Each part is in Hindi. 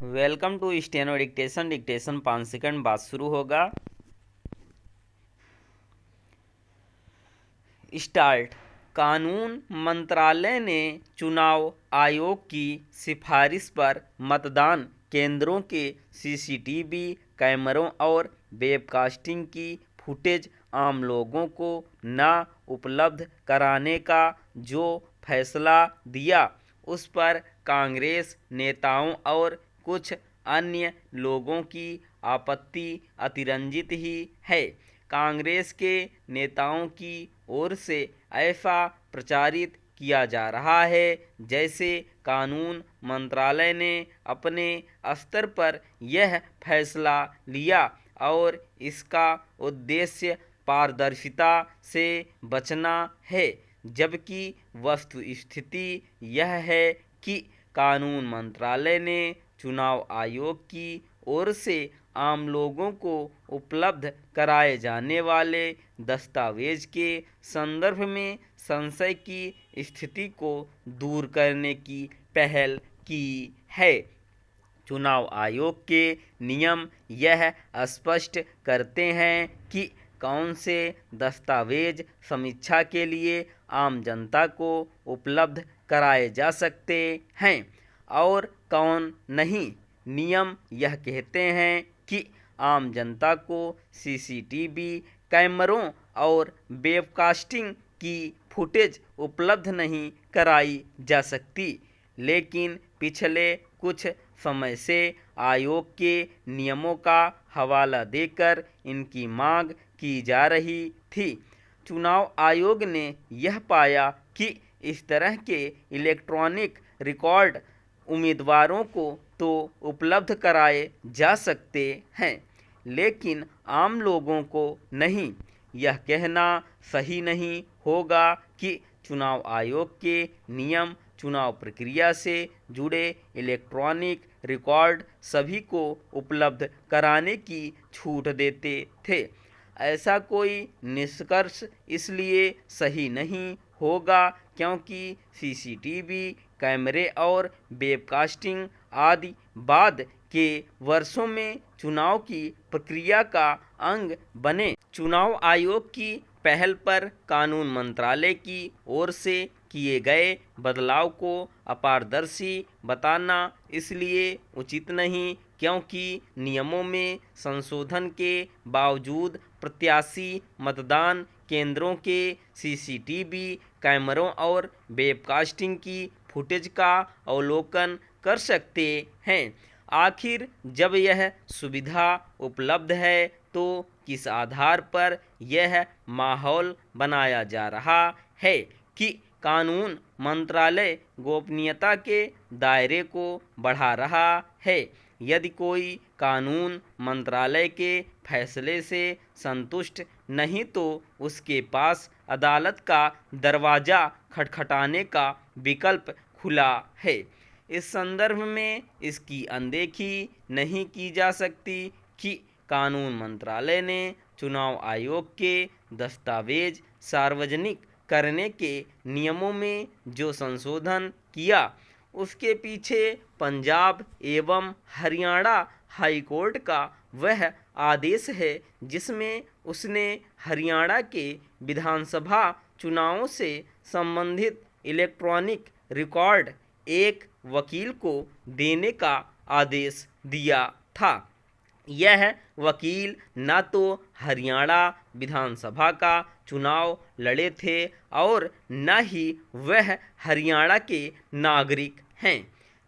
Welcome to steno dictation. Dictation 5 second बाद शुरू होगा। स्टार्ट। कानून मंत्रालय ने चुनाव आयोग की सिफारिश पर मतदान केंद्रों के सीसीटीवी कैमरों और वेबकास्टिंग की फुटेज आम लोगों को न उपलब्ध कराने का जो फैसला दिया, उस पर कांग्रेस नेताओं और कुछ अन्य लोगों की आपत्ति अतिरंजित ही है। कांग्रेस के नेताओं की ओर से ऐसा प्रचारित किया जा रहा है जैसे कानून मंत्रालय ने अपने स्तर पर यह फैसला लिया और इसका उद्देश्य पारदर्शिता से बचना है, जबकि वस्तुस्थिति यह है कि कानून मंत्रालय ने चुनाव आयोग की ओर से आम लोगों को उपलब्ध कराए जाने वाले दस्तावेज के संदर्भ में संशय की स्थिति को दूर करने की पहल की है। चुनाव आयोग के नियम यह स्पष्ट करते हैं कि कौन से दस्तावेज समीक्षा के लिए आम जनता को उपलब्ध कराए जा सकते हैं और कौन नहीं। नियम यह कहते हैं कि आम जनता को सीसीटीवी कैमरों और वेबकास्टिंग की फुटेज उपलब्ध नहीं कराई जा सकती, लेकिन पिछले कुछ समय से आयोग के नियमों का हवाला देकर इनकी मांग की जा रही थी। चुनाव आयोग ने यह पाया कि इस तरह के इलेक्ट्रॉनिक रिकॉर्ड उम्मीदवारों को तो उपलब्ध कराए जा सकते हैं, लेकिन आम लोगों को नहीं। यह कहना सही नहीं होगा कि चुनाव आयोग के नियम चुनाव प्रक्रिया से जुड़े इलेक्ट्रॉनिक रिकॉर्ड सभी को उपलब्ध कराने की छूट देते थे। ऐसा कोई निष्कर्ष इसलिए सही नहीं होगा क्योंकि सीसीटीवी कैमरे और वेबकास्टिंग आदि बाद के वर्षों में चुनाव की प्रक्रिया का अंग बने। चुनाव आयोग की पहल पर कानून मंत्रालय की ओर से किए गए बदलाव को अपारदर्शी बताना इसलिए उचित नहीं क्योंकि नियमों में संशोधन के बावजूद प्रत्याशी मतदान केंद्रों के सीसीटीवी कैमरों और वेबकास्टिंग की फुटेज का अवलोकन कर सकते हैं। आखिर जब यह सुविधा उपलब्ध है तो किस आधार पर यह माहौल बनाया जा रहा है कि कानून मंत्रालय गोपनीयता के दायरे को बढ़ा रहा है। यदि कोई कानून मंत्रालय के फैसले से संतुष्ट नहीं तो उसके पास अदालत का दरवाज़ा खटखटाने का विकल्प खुला है। इस संदर्भ में इसकी अनदेखी नहीं की जा सकती कि कानून मंत्रालय ने चुनाव आयोग के दस्तावेज सार्वजनिक करने के नियमों में जो संशोधन किया, उसके पीछे पंजाब एवं हरियाणा हाईकोर्ट का वह आदेश है जिसमें उसने हरियाणा के विधानसभा चुनावों से संबंधित इलेक्ट्रॉनिक रिकॉर्ड एक वकील को देने का आदेश दिया था। यह वकील न तो हरियाणा विधानसभा का चुनाव लड़े थे और न ही वह हरियाणा के नागरिक हैं।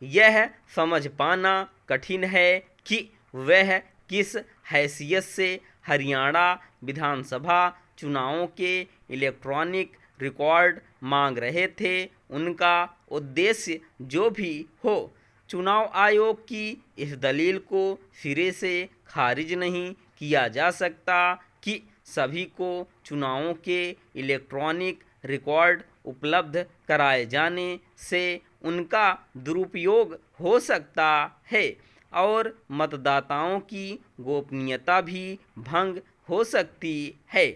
यह समझ पाना कठिन है कि वह किस हैसियत से हरियाणा विधानसभा चुनावों के इलेक्ट्रॉनिक रिकॉर्ड मांग रहे थे। उनका उद्देश्य जो भी हो, चुनाव आयोग की इस दलील को सिरे से खारिज नहीं किया जा सकता कि सभी को चुनावों के इलेक्ट्रॉनिक रिकॉर्ड उपलब्ध कराए जाने से उनका दुरुपयोग हो सकता है और मतदाताओं की गोपनीयता भी भंग हो सकती है।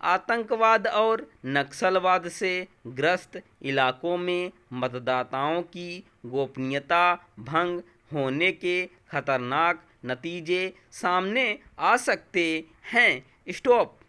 आतंकवाद और नक्सलवाद से ग्रस्त इलाकों में मतदाताओं की गोपनीयता भंग होने के खतरनाक नतीजे सामने आ सकते हैं। स्टॉप।